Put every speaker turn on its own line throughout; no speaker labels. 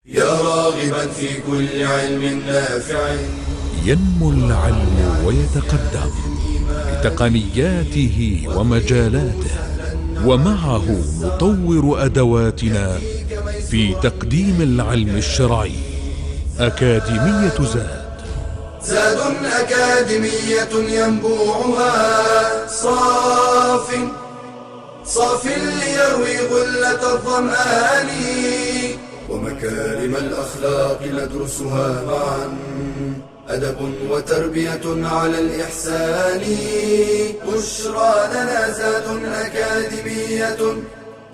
يا راغبا في كل علم نافع
ينمو العلم ويتقدم بتقنياته ومجالاته، ومعه نطور أدواتنا في تقديم العلم الشرعي. أكاديمية
زاد أكاديمية ينبوعها صاف ليروي غلة الظمآن، ومكارم الأخلاق ندرسها معا، أدب وتربية على الإحسان. بشرى لنا زاد أكاديمية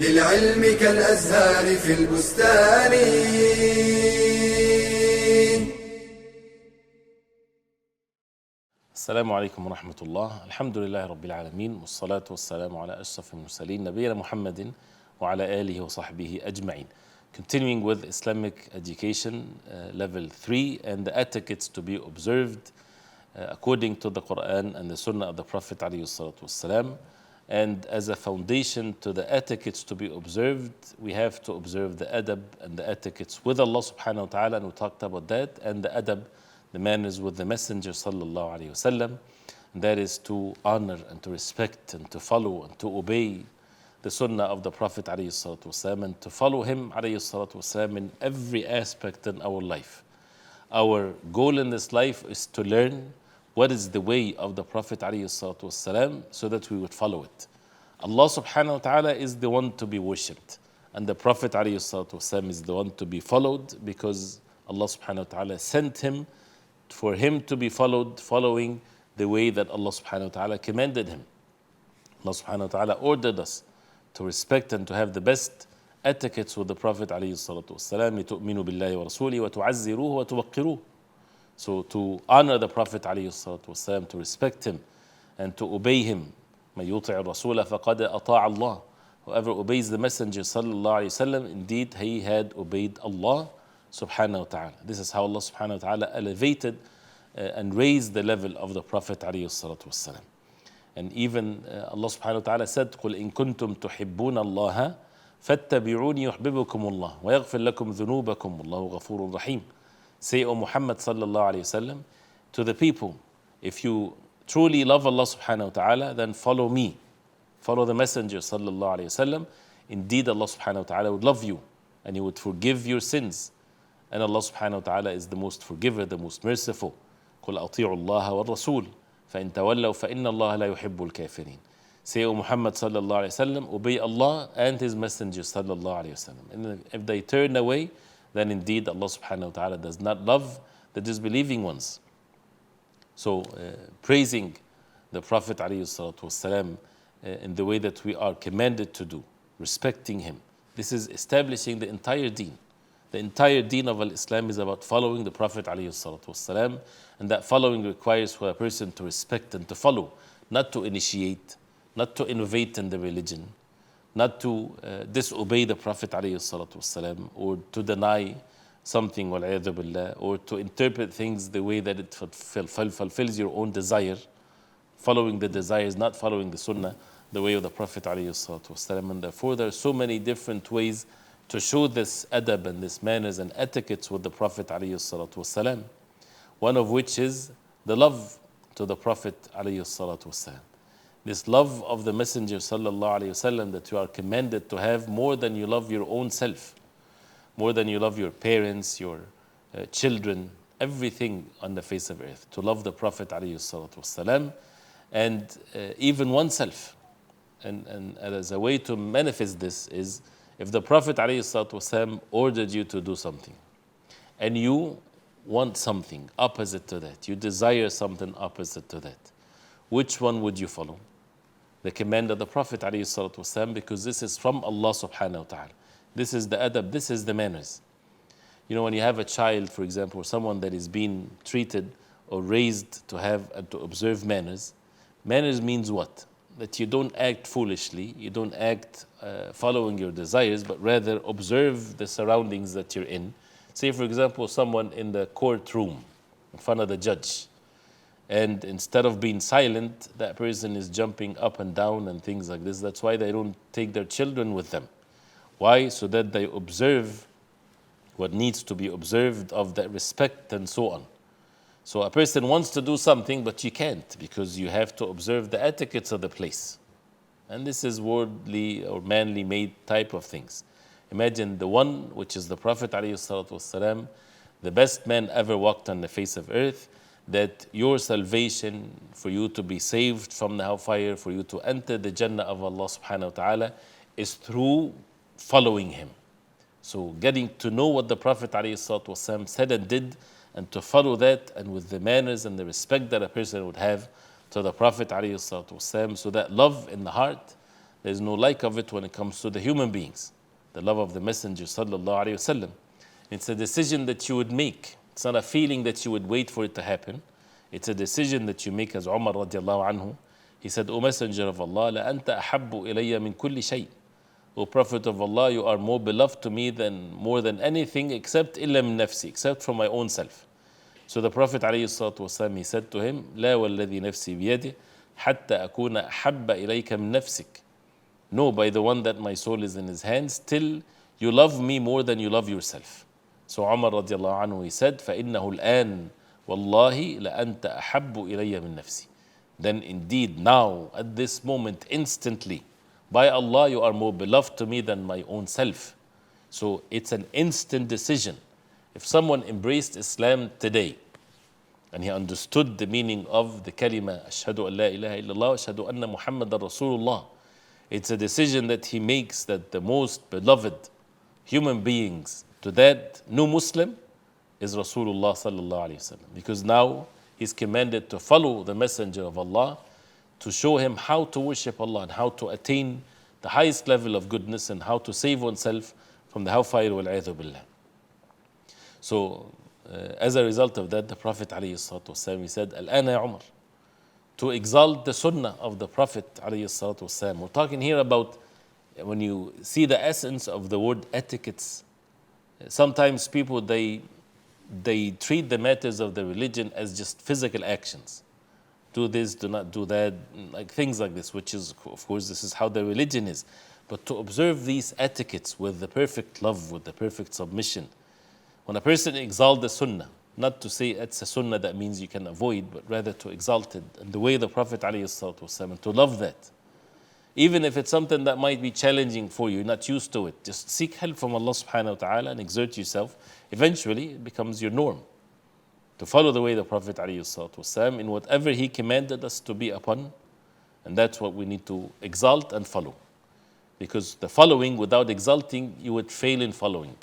للعلم كالأزهار في البستان.
السلام عليكم ورحمة الله. الحمد لله رب العالمين، والصلاة والسلام على أشرف المرسلين نبينا محمد وعلى آله وصحبه أجمعين. Continuing with Islamic education level 3 and the etiquettes to be observed according to the Quran and the Sunnah of the Prophet ﷺ. And as a foundation to the etiquettes to be observed, we have to observe the adab and the etiquettes with Allah subhanahu wa ta'ala, and we talked about that, and the adab, the manners with the Messenger sallallahu alayhi wasallam. That is to honor and to respect and to follow and to obey the Sunnah of the Prophet alayhi salatu wasallam, and to follow him alayhi salatu wasallam in every aspect in our life. Our goal in this life is to learn what is the way of the Prophet alayhi salatu wasallam, so that we would follow it. Allah subhanahu wa ta'ala is the one to be worshipped, and the Prophet alayhi salatu wasallam is the one to be followed, because Allah subhanahu wa ta'ala sent him for him to be followed, following the way that Allah subhanahu wa ta'ala commanded him. Allah subhanahu wa ta'ala ordered us to respect and to have the best etiquettes with the Prophet alayhi salatu wasalam. لِتُؤْمِنُوا بِاللَّهِ وَرَسُولِهِ وَتُعَزِّرُوهُ وَتُوَقِّرُوهُ. So to honor the Prophet alayhi salatu wasalam, to respect him and to obey him. مَن يُطِعِ الرَّسُولَ فَقَدْ أَطَاعَ اللَّهِ. Whoever obeys the Messenger sallallahu alayhi wasallam, indeed he had obeyed Allah subhanahu wa ta'ala. This is how Allah subhanahu wa ta'ala elevated and raised the level of the Prophet alayhi salatu wasalam. And even Allah subhanahu wa ta'ala said, قُلْ إِن كُنْتُمْ تُحِبُّونَ اللَّهَ فَاتَّبِعُونِي يُحْبِبُكُمُ اللَّهُ وَيَغْفِرْ لَكُمْ ذُنُوبَكُمْ وَاللَّهُ غَفُورٌ رَحِيمٌ. Say, O Muhammad sallallahu alayhi wasallam, to the people, if you truly love Allah subhanahu wa ta'ala, then follow me. Follow the Messenger sallallahu alayhi wasallam. Indeed, Allah subhanahu wa ta'ala would love you and He would forgive your sins. And Allah subhanahu wa ta'ala is the most forgiver, the most merciful. قُلْ أَطِيعُوا اللَّهَ وَالرَّسُولَ فَإِن تَوَلَّوْا فَإِنَّ اللَّهَ لَا يُحِبُّ الْكَافِرِينَ. Say, O Muhammad sallallahu alayhi wasallam, obey Allah and His Messenger sallallahu alayhi wasallam. And if they turn away, then indeed Allah subhanahu wa ta'ala does not love the disbelieving ones. So praising the Prophet alayhi salatu wasalam in the way that we are commanded to do, respecting him. This is establishing the entire deen. The entire deen of Islam is about following the Prophet alayhi salatu wasalam, and that following requires for a person to respect and to follow, not to initiate, not to innovate in the religion, not to disobey the Prophet alayhi salatu wasalam, or to deny something, wal'iyadhu billah, or to interpret things the way that it fulfills your own desire, following the desires, not following the sunnah, the way of the Prophet alayhi salatu wasalam. And therefore there are so many different ways to show this adab and this manners and etiquettes with the Prophet alayhi salatu wasalam. One of which is the love to the Prophet alayhi salatu wasalam. This love of the Messenger sallallahu alayhi wasallam that you are commanded to have more than you love your own self, more than you love your parents, your children, everything on the face of earth. To love the Prophet alayhi salatu wasalam, and even oneself. And as a way to manifest this is, if the Prophet ﷺ ordered you to do something, and you want something opposite to that, you desire something opposite to that, which one would you follow? The command of the Prophet ﷺ, because this is from Allah subhanahu wa ta'ala. This is the adab, this is the manners. You know, when you have a child, for example, or someone that is being treated or raised to have and to observe manners, manners means what? That you don't act foolishly, you don't act following your desires, but rather observe the surroundings that you're in. Say, for example, someone in the courtroom in front of the judge, and instead of being silent, that person is jumping up and down and things like this. That's why they don't take their children with them. Why? So that they observe what needs to be observed of that respect and so on. So a person wants to do something, but you can't because you have to observe the etiquettes of the place. And this is worldly or manly made type of things. Imagine the one which is the Prophet ﷺ, the best man ever walked on the face of earth, that your salvation, for you to be saved from the hellfire, for you to enter the Jannah of Allah subhanahu wa ta'ala, is through following him. So getting to know what the Prophet ﷺ said and did, and to follow that, and with the manners and the respect that a person would have to the Prophet ﷺ, so that love in the heart, there's no like of it when it comes to the human beings. The love of the Messenger sallallahu alaihi wasallam. It's a decision that you would make. It's not a feeling that you would wait for it to happen. It's a decision that you make, as Umar radiallahu anhu, he said, O Messenger of Allah, la anta ahabbu ilayya min kulli shay. O Prophet of Allah, you are more beloved to me than more than anything except illa min nafsi, except from my own self. So the Prophet ﷺ, he said to him, لا والذي نفسي بيده حتى أكون أحب إليك من نفسك. No, by the one that my soul is in his hands, till you love me more than you love yourself. So Umar radiallahu anhu, he said, فإنه الآن والله لأنت أحب إلي من نفسي. Then indeed now, at this moment, instantly, by Allah, you are more beloved to me than my own self. So it's an instant decision. If someone embraced Islam today, and he understood the meaning of the kalima, Ashhadu an la ilaha illallah, Ashhadu anna Muhammadan Rasulullah, it's a decision that he makes that the most beloved human beings to that new Muslim is Rasulullah sallallahu alayhi wasallam. Because now he's commanded to follow the Messenger of Allah, to show him how to worship Allah and how to attain the highest level of goodness and how to save oneself from the hellfire wal-'iyadhu billah. So as a result of that, the Prophet ﷺ, he said, Al-ana ya Umar, to exalt the sunnah of the Prophet ﷺ. We're talking here about when you see the essence of the word etiquettes. Sometimes people, they treat the matters of the religion as just physical actions. Do this, do not do that, like things like this, which is, of course, this is how the religion is. But to observe these etiquettes with the perfect love, with the perfect submission, when a person exalts the sunnah, not to say it's a sunnah that means you can avoid, but rather to exalt it, and the way the Prophet ﷺ, to love that. Even if it's something that might be challenging for you, you're not used to it, just seek help from Allah subhanahu wa ta'ala and exert yourself. Eventually, it becomes your norm to follow the way the Prophet ﷺ in whatever he commanded us to be upon, and that's what we need to exalt and follow. Because the following without exalting, you would fail in following.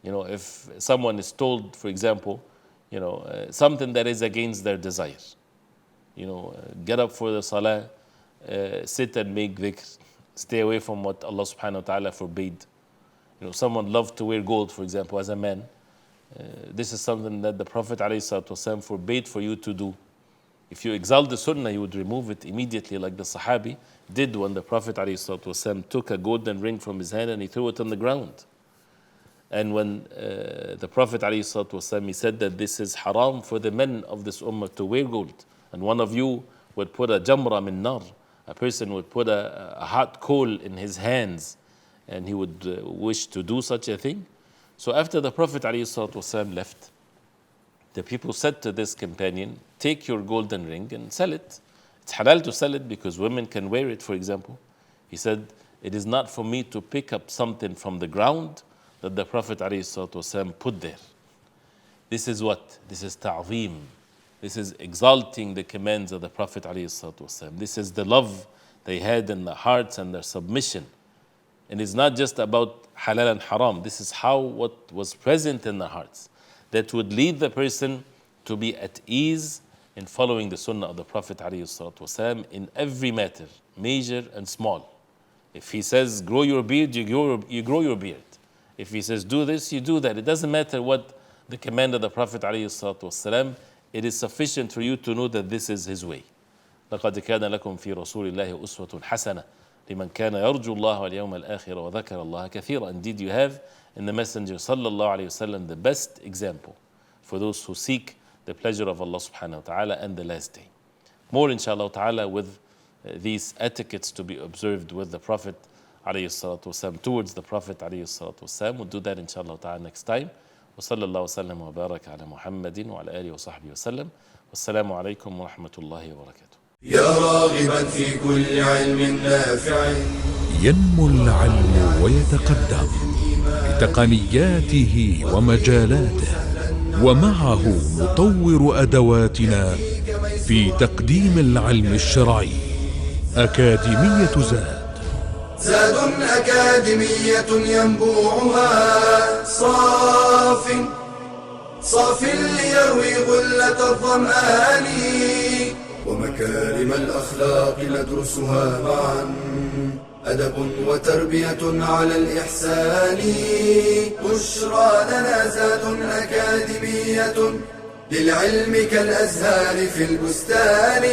You know, if someone is told, for example, something that is against their desire, get up for the salah, sit and make dhikr, stay away from what Allah subhanahu wa ta'ala forbade. Someone loved to wear gold, for example, as a man. This is something that the Prophet ﷺ forbade for you to do. If you exalt the sunnah, you would remove it immediately, like the Sahabi did when the Prophet ﷺ took a golden ring from his hand and he threw it on the ground. And when the Prophet ﷺ, he said that this is haram for the men of this ummah to wear gold. And one of you would put a jamra min nar, a person would put a hot coal in his hands, and he would wish to do such a thing. So after the Prophet ﷺ left, the people said to this companion, take your golden ring and sell it. It's halal to sell it because women can wear it, for example. He said, it is not for me to pick up something from the ground that the Prophet ﷺ put there. This is what? This is ta'zeem. This is exalting the commands of the Prophet ﷺ. This is the love they had in their hearts and their submission. And it's not just about halal and haram. This is how what was present in their hearts that would lead the person to be at ease in following the sunnah of the Prophet ﷺ in every matter, major and small. If he says, grow your beard, you grow your beard. If he says, do this, you do that. It doesn't matter what the command of the Prophet ﷺ, it is sufficient for you to know that this is his way. لَقَدْ كَانَ لَكُمْ فِي رَسُولِ اللَّهِ أُسْوَةٌ حَسَنَةٌ لِمَنْ كَانَ يَرْجُو اللَّهَ وَالْيَوْمَ الْآخِرَ وَذَكَرَ اللَّهَ كَثِيرًا. Indeed, you have in the Messenger sallallahu alayhi wasallam the best example for those who seek the pleasure of Allah subhanahu wa ta'ala and the last day. More inshallah ta'ala with these etiquettes to be observed with the Prophet عليه الصلاة والسلام, towards the Prophet عليه الصلاة والسلام. We'll do that inshallah ta'ala next time. وصلى الله وسلم وبارك على محمد وعلى آله وصحبه وسلم. والسلام عليكم ورحمة الله وبركاته.
يا راغبا في كل علم نافع
ينمو العلم ويتقدم بتقنياته ومجالاته، ومعه نطور أدواتنا في تقديم العلم الشرعي. أكاديمية
زاد أكاديمية ينبوعها صاف ليروي غلة الظمآن، ومكارم الأخلاق ندرسها معا، أدب وتربية على الإحسان. بشرى لنا زاد أكاديمية للعلم كالأزهار في البستان.